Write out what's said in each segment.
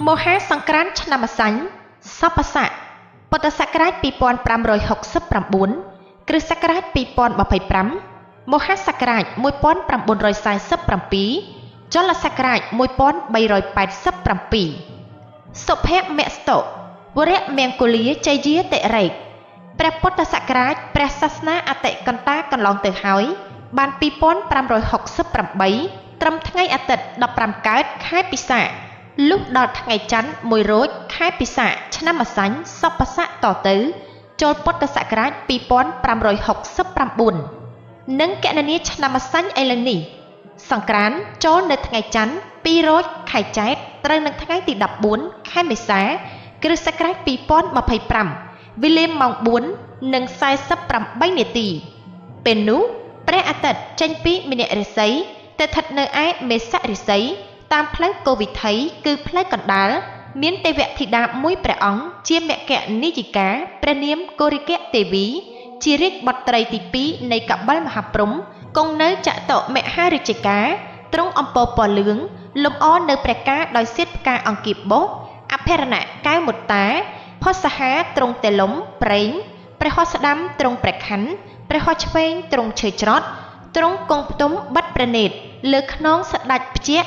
មហាសង្ក្រាន្តឆ្នាំម្សាញ់សពស័កពុទ្ធសករាជ2569គ្រិស្តសករាជ2025មហាសករាជ1947ចលសករាជ1387សុភមស្តុវរៈមង្គលាជយាតិរេកព្រះពុទ្ធសករាជព្រះសាសនាអតិកន្តាកន្លងទៅហើយបាន2568ត្រឹមថ្ងៃអាទិត្យ15កើតខែពិសាខលុះដល់ថ្ងៃច័ន្ទ1រោចខែពិសាខឆ្នាំម្សាញ់សពស័កតទៅចូលពុទ្ធសករាជ2569និងកណនីឆ្នាំម្សាញ់ឥឡូវនេះសង្ក្រាន្តចូលនៅថ្ងៃច័ន្ទ2រោចខែចែកត្រូវនៅថ្ងៃទី14ខែមេសាគ្រិស្តសករាជ2025វេលាម៉ោង4:48នាទីពេលនោះព្រះអាទិត្យចេញពីមីនរាសីទៅស្ថិតនៅឯមេសរាសីតាមផ្លូវគោវិថីគឺផ្លូវកណ្ដាលមានទេវធីតាមួយព្រះអង្គជាមគ្គនិយិកាព្រះនាមកោរិកៈទេវីជារាជបុត្រីទី2នៃកបិលមហាព្រហ្មគង់នៅចតុមហារាជការទ្រង់អំពរពណ៌លឿងលម្អនៅព្រះការដោយសៀតផ្កាអង្គាបបុសអភរណៈកែវមុតតាផុសហាទ្រង់តេលំប្រេងព្រះហស្តស្ដាំទ្រង់ព្រះខ័នព្រះហស្តឆ្វេងទ្រង់ឈើច្រត់ទ្រង់គង់ផ្ទុំបិទព្រះនេត្រលើខ្នងស្ដេចភ្ជា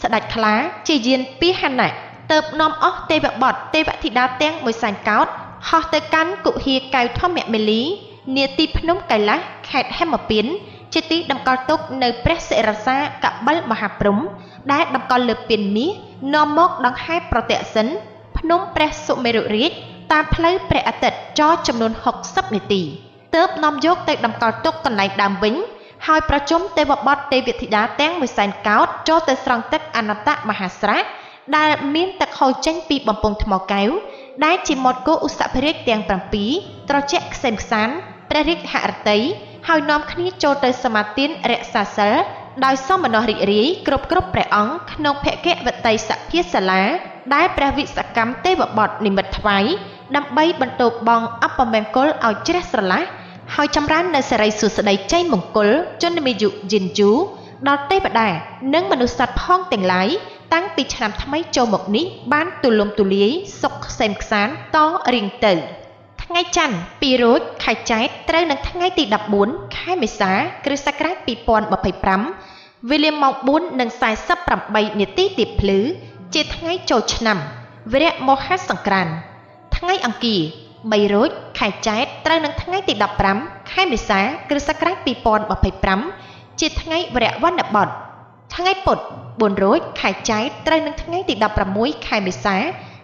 ស្ដេចខ្លាជាយានពីហណៈទៅនាំអស់ទេវបុត្រទេវធីតាទាំងមួយសែនកោដ្ឋហោះទៅកាន់គុហាកែវធម្មមេលីនាទីភ្នំកៃឡាសខេត្តហេមពាន្តជាទីតម្កល់ទុកនៅព្រះសិរសាកបិលមហាព្រហ្មដែលតម្កល់លើពានមាសនាំមកដង្ហែប្រតិសិនភ្នំព្រះសុមេរុរាជតាមផ្លូវព្រះអាទិត្យចរចំនួន60នាទីទើបនាំយកទៅតម្កល់ទុកកន្លែងដើមវិញហើយប្រជុំទេវបុត្រទេវធីតាទាំងមួយសែនកោដ្ឋចូលទៅស្រង់ទឹកអនន្តមហាស្រះដែលមានទឹកហូរចេញពីបំពង់ថ្មកែវដែលជាមាត់គោឧសភរាជទាំង7ត្រជាក់ក្សេមខ្សាន្តព្រះរាជហឫទ័យហើយនាំគ្នាចូលទៅសមាទានរក្សាសិលដោយសមនស្សរីករាយគ្រប់ព្រះអង្គក្នុងភគវតីសភាសាលាដែលព្រះវិសកម្មទេវបុត្រនិមិត្តថ្វាយដើម្បីបន្ទោបង់អពមង្គលឲ្យជ្រះស្រឡះហើយចម្រើននៅសិរីសួស្តីជ័យមង្គលជន្មាយុយិនយូរដល់ទេវតានិងមនុស្សសត្វផងទាំងឡាយតាំងពីឆ្នាំថ្មីចូលមកនេះបានទូលំទូលាយសុខក្សេមខ្សាន្តតរៀងទៅថ្ងៃច័ន្ទ2រោចខែចែកត្រូវនឹងថ្ងៃទី14ខែមេសាគ្រិស្តសករាជ2025វេលាម៉ោង4:48នាទីទៀបភ្លឺជាថ្ងៃចូលឆ្នាំវរៈមហាសង្ក្រាន្តថ្ងៃអង្គារ3រោចខែចែកត្រូវនឹងថ្ងៃទី15ខែមេសាគ្រិស្តសករាជ2025ជាថ្ងៃវរៈវណ្ណបតថ្ងៃពុធ4រោចខែចែកត្រូវនឹងថ្ងៃទី16ខែមេសា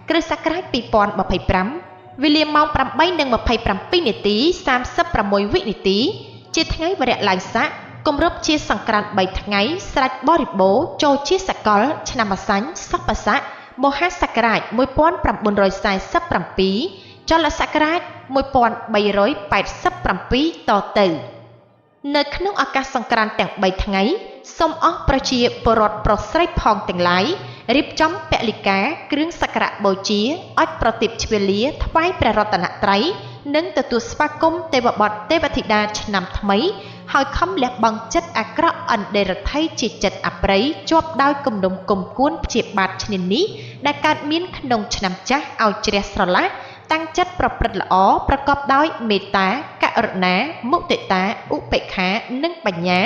គ្រិស្តសករាជ2025វេលាម៉ោង8:27នាទី36វិនាទីជាថ្ងៃវរៈឡើងស័កគម្រប់ជាសង្ក្រាន្ត3ថ្ងៃស្រេចបរិបូរចូលជាសកលឆ្នាំម្សាញ់សពស័កមហាសករាជ1947ចលសករាជ1387តទៅនៅក្នុងឱកាសសង្ក្រាន្តទាំង3ថ្ងៃសូមអស់ប្រជាពលរដ្ឋប្រុសស្រីផងទាំងឡាយរៀបចំពលិកាគ្រឿងសក្ការៈបូជាអុជប្រទីបជ្វាលាថ្វាយព្រះរតនត្រ័យនិងទទួលស្វាគមន៍ទេវបុត្រទេវធីតាឆ្នាំថ្មីហើយខំលះបង់ចិត្តអាក្រក់អន្តេរដ្ឋីជាចិត្តអប្រិយជាប់ដោយគំនុំគុំគួនព្យាបាទឈ្នានីសដែលកើតមានក្នុងឆ្នាំចាស់ឲ្យជ្រះស្រឡះតាំងចិត្តប្រព្រឹត្តល្អប្រកបដោយមេត្តាករុណាមុទិតាឧបេក្ខានិងបញ្ញា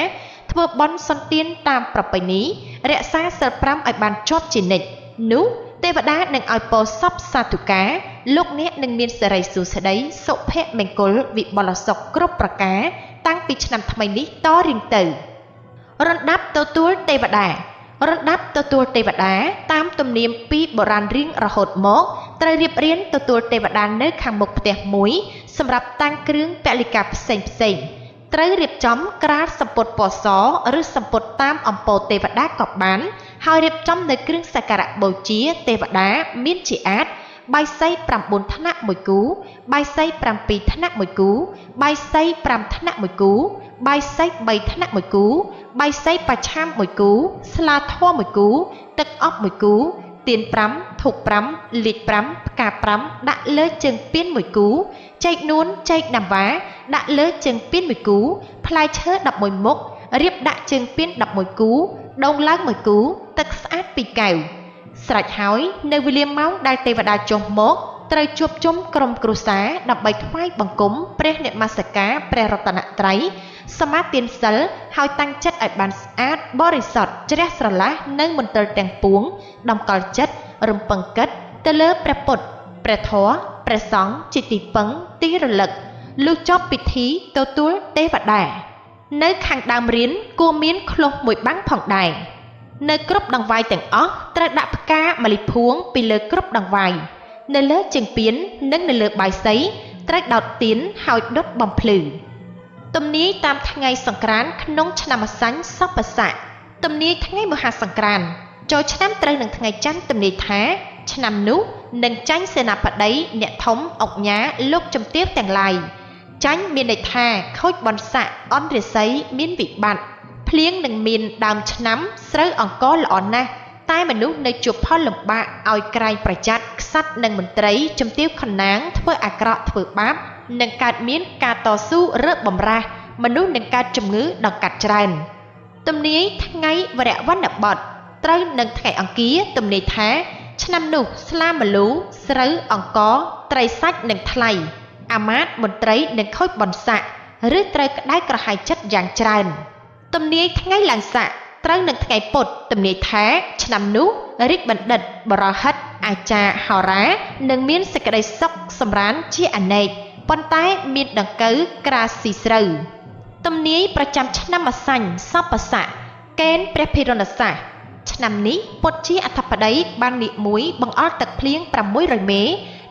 ធ្វើបុណ្យសន្តានតាមប្រពៃណីរក្សាសិល5ឲ្យបានជាប់ជានិច្ចនោះទេវតានឹងឲ្យពរសពសាធុការលោកអ្នកនឹងមានសិរីសួស្តីសុភមង្គលវិបុលសុខគ្រប់ប្រការតាំងពីឆ្នាំថ្មីនេះតរៀងទៅរំដាប់ទទួលទេវតារំដាប់ទទួលទេវតាតាមទំនៀមពីបុរាណរៀងរហូតមកត្រូវរៀបរៀងទទួលទេវតានៅខាងមុខផ្ទះមួយសម្រាប់តាំងគ្រឿងពលិកាផ្សេងត្រូវរៀបចំក្រាលសម្ពុតពណ៌សឬសម្ពុតតាមអំពរទេវតាក៏បានហើយរៀបចំនៅគ្រឿងសក្ការៈបូជាទេវតាមានជាអាចបាយសី9ថ្នាក់មួយគូបាយសី7ថ្នាក់មួយគូបាយសី5ថ្នាក់មួយគូបាយសី3ថ្នាក់មួយគូបាយសីបច្ឆាមមួយគូស្លាធម៌មួយគូទឹកអប់មួយគូទៀន5ធូប5លៀក5ផ្កា5ដាក់លើជើងពានមួយគូចែកនួនចែកដាំវ៉ាដាក់លើជើងពានមួយគូផ្លែឈើ11មុខរៀបដាក់ជើងពាន11គូដងឡើងមួយគូទឹកស្អាត2កែវ ស្រេចហើយនៅវេលាម៉ោងដែលទេវតាចុះមកត្រូវជួបជុំក្រុមគ្រួសារដើម្បីថ្វាយបង្គំព្រះនមស្ការព្រះរតនត្រ័យសមាទានសិលហើយតាំងចិត្តឲ្យបានស្អាតបរិសុទ្ធជ្រះស្រឡះនៅមន្ទិលទាំងពួងតម្កល់ចិត្តរំពឹងគិតទៅលើព្រះពុទ្ធព្រះធម៌ព្រះសង្ឃជាទីពឹងទីរលឹកលុះចប់ពិធីទទួលទេវតានៅខាងដើមរៀនគួរមានឃ្លោះមួយបាំងផងដែរនៅគ្រប់ដង្វាយទាំងអស់ត្រូវដាក់ផ្កាម្លិភួងពីលើគ្រប់ដង្វាយនៅលើជើងពៀននិងនៅលើបាយសីត្រូវដោតទៀនហើយដុតបំភ្លឺទំនាយតាមថ្ងៃសង្ក្រាន្តក្នុងឆ្នាំម្សាញ់សពស័កទំនាយថ្ងៃមហាសង្ក្រាន្តចូលឆ្នាំត្រូវនឹងថ្ងៃច័ន្ទទំនាយថាឆ្នាំនោះនឹងចាញ់សេនាបតីអ្នកធំអុកញ៉ាលោកជំទាវទាំងឡាយចាញ់មានន័យថាខូចបនស័កអនរិស័យមានវិបត្តិភ្លៀងនឹងមានដើមឆ្នាំស្រូវអង្គរល្អណាស់តែមនុស្សនៅជួបផលលំបាកឲ្យក្រែងប្រយ័ត្នខ្សាត់និងមន្ត្រីជំទាវខណាងធ្វើអាក្រក់ធ្វើបាបនឹងកើតមានការតស៊ូរើបំរាស់មនុស្សនឹងកើតជំងឺដង្កាត់ច្រើនទំនាយថ្ងៃវរៈវណ្ណបតត្រូវនឹងថ្ងៃអង្គារទំនាយថាឆ្នាំនោះស្លាមលូស្រូវអង្គរត្រីសាច់នឹងថ្លៃអាមាត្យមន្ត្រីនឹងខូចបនស័កឬត្រូវក្តៅក្រហាយចិត្តយ៉ាងច្រើនទំនាយថ្ងៃឡើងស័កត្រូវនឹងថ្ងៃពុធទំនាយថាឆ្នាំនោះរាជបណ្ឌិតបរហិតអាចារ្យហោរានឹងមានសេចក្តីសុខសម្រានជាអនេកប៉ុន្តែមានដង្កូវក្រាស៊ីស្រូវទំនាយប្រចាំឆ្នាំម្សាញ់សពស័កកេណ្ឌព្រះភិរុណសាសឆ្នាំនេះពុទ្ធជាអធិបតីបាននិមួយបង្អល់ទឹកភ្លៀង600មេ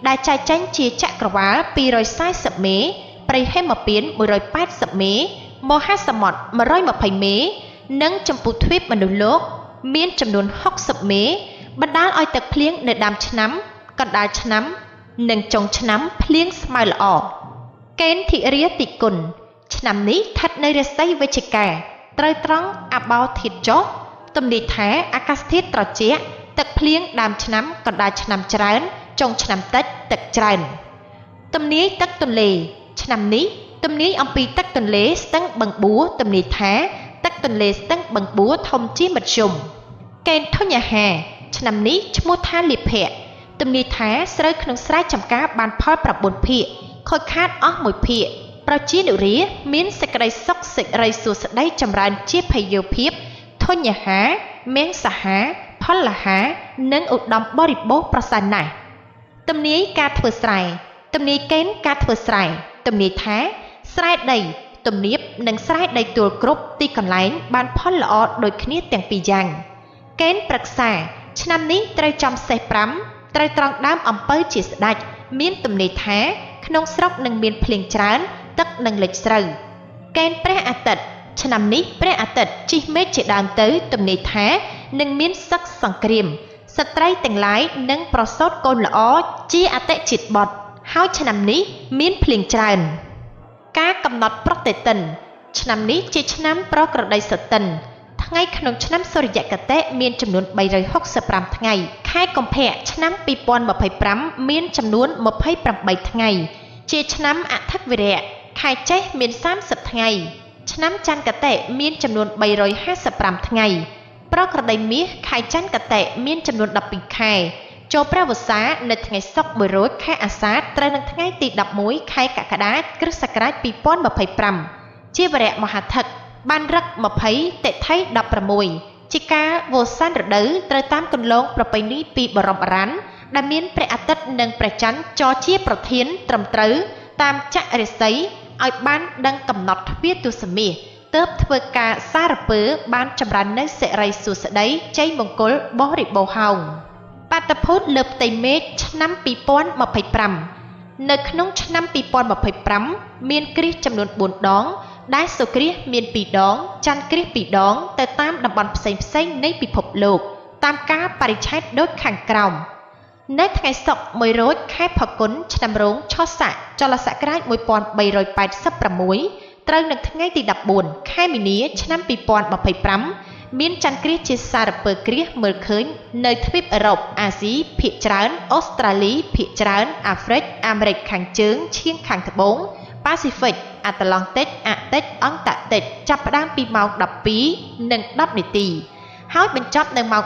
ដែលចែកចេញជាចក្រវាល240មេព្រៃហេមពាន180មេមហាសមុទ្រ120មេនិងចម្ពោះទ្វីបមនុស្សលោកមានចំនួន60មេបណ្ដាលឲ្យទឹកភ្លៀងនៅដើមឆ្នាំកណ្ដាលឆ្នាំនិងចុងឆ្នាំភ្លៀងស្មៅល្អកេណ្ឌធិរាតិគុណឆ្នាំនេះស្ថិតនៅរាសីវិច្ឆិកាត្រូវត្រង់អបោធាតុចុះទំនាយថាអាកាសធាតុត្រជាក់ទឹកភ្លៀងដើមឆ្នាំកណ្ដាលឆ្នាំច្រើនចុងឆ្នាំតិចទឹកច្រើនទំនាយទឹកទន្លេឆ្នាំនេះទំនាយអំពីទឹកទន្លេស្ទឹងបឹងបួរទំនាយថាទឹកទន្លេស្ទឹងបឹងបួរធំជាមធ្យមកេណ្ឌធញ្ញហាឆ្នាំនេះឈ្មោះថាលិភៈទំនាយថាស្រូវក្នុងស្រែចម្ការបានផល9ភាគខូចខាតអស់1ភាគប្រជានុរាមានសេចក្តីសុខសេចក្តីសួស្តីចម្រើនជាភយោភាពធញ្ញហាមេងសហាផលហានិងឧត្តមបរិបូរណ៍ប្រសើរណាស់ទំនាយការធ្វើស្រែទំនាយកេណ្ឌការធ្វើស្រែទំនាយថាស្រែដីទំនាបនិងស្រែដីទួលគ្រប់ទីកន្លែងបានផលល្អដូចគ្នាទាំងពីរយ៉ាងកេណ្ឌប្រឹក្សាឆ្នាំនេះត្រូវចំសេះ5ត្រូវត្រង់ដើមអំពៅជាស្ដេចមានទំនាយថាក្នុងស្រុកនឹងមានភ្លៀងច្រើនទឹកនឹងលិចស្រូវកេណ្ឌព្រះអាទិត្យឆ្នាំនេះព្រះអាទិត្យជិះមេឃជាដើមទៅទំនាយថានឹងមានសឹកសង្គ្រាមស្ត្រីទាំងឡាយនឹងប្រសូតកូនល្អជាអតិជាតិបុត្រហើយឆ្នាំនេះមានភ្លៀងច្រើនការកំណត់ប្រតិទិនឆ្នាំនេះជាឆ្នាំប្រក្រតីសតិនថ្ងៃក្នុងឆ្នាំសូរ្យគតិមានចំនួន365ថ្ងៃខែកុម្ភៈឆ្នាំ2025មានចំនួន28ថ្ងៃជាឆ្នាំអថវិរៈខែចេសមាន30ថ្ងៃឆ្នាំច័ន្ទគតិមានចំនួន355ថ្ងៃប្រក្រតីមាសខែច័ន្ទគតិមានចំនួន12ខែចូលព្រះវស្សានៅថ្ងៃសុក្រ1រោចខែអាសាឍត្រូវនឹងថ្ងៃទី11ខែកក្កដាគ្រិស្តសករាជ2025ជាវរៈមហាថឹកបានរឹក20តិថី16ជាការវស្សានរដូវត្រូវតាមគន្លងប្រពៃណីពីបរមរានដែលមានព្រះអាទិត្យនិងព្រះច័ន្ទចរជាប្រធានត្រឹមត្រូវតាមចក្ខរាសីឲ្យបានដឹងកំណត់ទ្វារទស្សមាសទើបធ្វើការសារពើបានចម្រើននៅសិរីសួស្តីជ័យមង្គលបរិបូរហោងបាតុភូតលើផ្ទៃមេឃឆ្នាំ2025នៅក្នុងឆ្នាំ2025មានគ្រាសចំនួន4ដងដែលសុគ្រាសមាន2ដងច័ន្ទគ្រាស2ដងទៅតាមតំបន់ផ្សេងនៃពិភពលោកតាមការបរិច្ឆេទដូចខាងក្រោមនៅថ្ងៃសុក្រ1រោចខែផល្គុនឆ្នាំរោងឆស័កចលសករាជ1386ត្រូវនៅថ្ងៃទី14ខែមីនាឆ្នាំ2025មានច័ន្ទគ្រាសជាសារពើគ្រាសមើលឃើញនៅទ្វីបអឺរ៉ុបអាស៊ីភាគច្រើនអូស្ត្រាលីភាគច្រើនអាហ្វ្រិកអាមេរិកខាងជើងឈៀងខាងត្បូងប៉ាស៊ីហ្វិកអាត្លង់តិកអាកតិចអង់តាក់តិកចាប់ផ្ដើមពីម៉ោង12:10នាទី ហើយបញ្ចប់នៅម៉ោង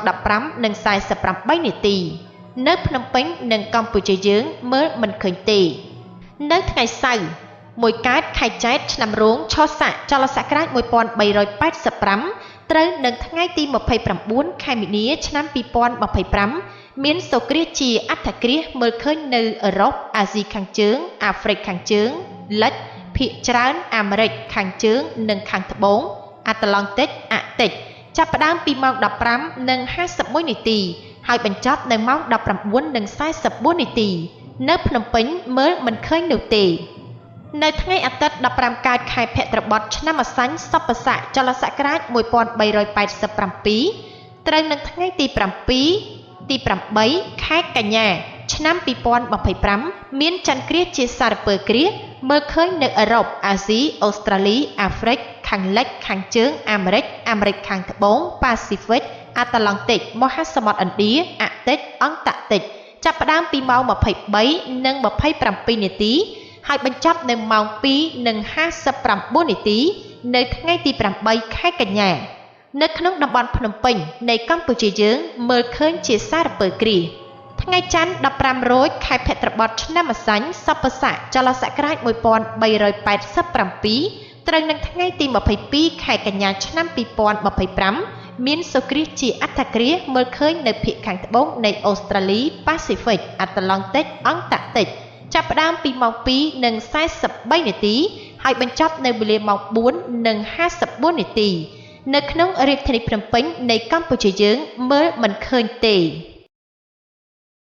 15:48 នាទីនៅភ្នំពេញនិងកម្ពុជាយើងមើលមិនឃើញទេនៅថ្ងៃសៅរ៍មួយកើតខែចែកឆ្នាំរោងឆស័កចលសករាជ1385ត្រូវនឹងថ្ងៃទី29ខែមីនាឆ្នាំ2025មានសូរ្យគ្រាសជាអត្តគ្រាសមើលឃើញនៅអឺរ៉ុបអាស៊ីខាងជើងអាហ្វ្រិកខាងជើងលិចភាគច្រើនអាមេរិកខាងជើងនិងខាងត្បូងអាត្លង់តិកអាក់តិកចាប់ផ្ដើមពីម៉ោង 15:51 នាទីហើយបញ្ចប់នៅម៉ោង 19:44 នាទីនៅភ្នំពេញមើលមិនឃើញនោះទេនៅថ្ងៃអាទិត្យ15កើតខែភទ្របទឆ្នាំអសាញ់សពស័កចលសករាជ1387ត្រូវនឹងថ្ងៃទី8 ខែកញ្ញាឆ្នាំ2025មានចន្ទគ្រាសជាសារពើគ្រាសមើលឃើញនៅអឺរ៉ុបអាស៊ីអូស្ត្រាលីអាហ្វ្រិកខាងលិចខាងជើងអាមេរិកខាងត្បូងប៉ាស៊ីហ្វិកអាត្លង់តិកមហាសមុទ្រឥណ្ឌាអាក់ទិកអង់តាក់ទិកចាប់ផ្ដើមពីម៉ោង 23:27 នាទីហើយបញ្ចប់នៅម៉ោង 2:59 នាទីនៅថ្ងៃទី8 ខែកញ្ញានៅក្នុងតំបន់ភ្នំពេញនៃកម្ពុជាយើងមើលឃើញជាសារពើគ្រាសថ្ងៃច័ន្ទ15រោចខែភទ្របទឆ្នាំអសាញ់សពស័កចលសករាជ1387ត្រូវនឹងថ្ងៃទី22ខែកញ្ញាឆ្នាំ2025មានសូរ្យគ្រាសជាអត្តគ្រាសមើលឃើញនៅភាគខាងត្បូងនៃអូស្ត្រាលីប៉ាស៊ីហ្វិកអាត្លង់តិកអង់តាក់ទិកចាប់ផ្ដើមពីម៉ោង 2:43 នាទីហើយបញ្ចប់នៅវេលាម៉ោង 4:54 នាទីនៅក្នុងរាជធានីភ្នំពេញនៃកម្ពុជាយើងមើលមិនឃើញទេ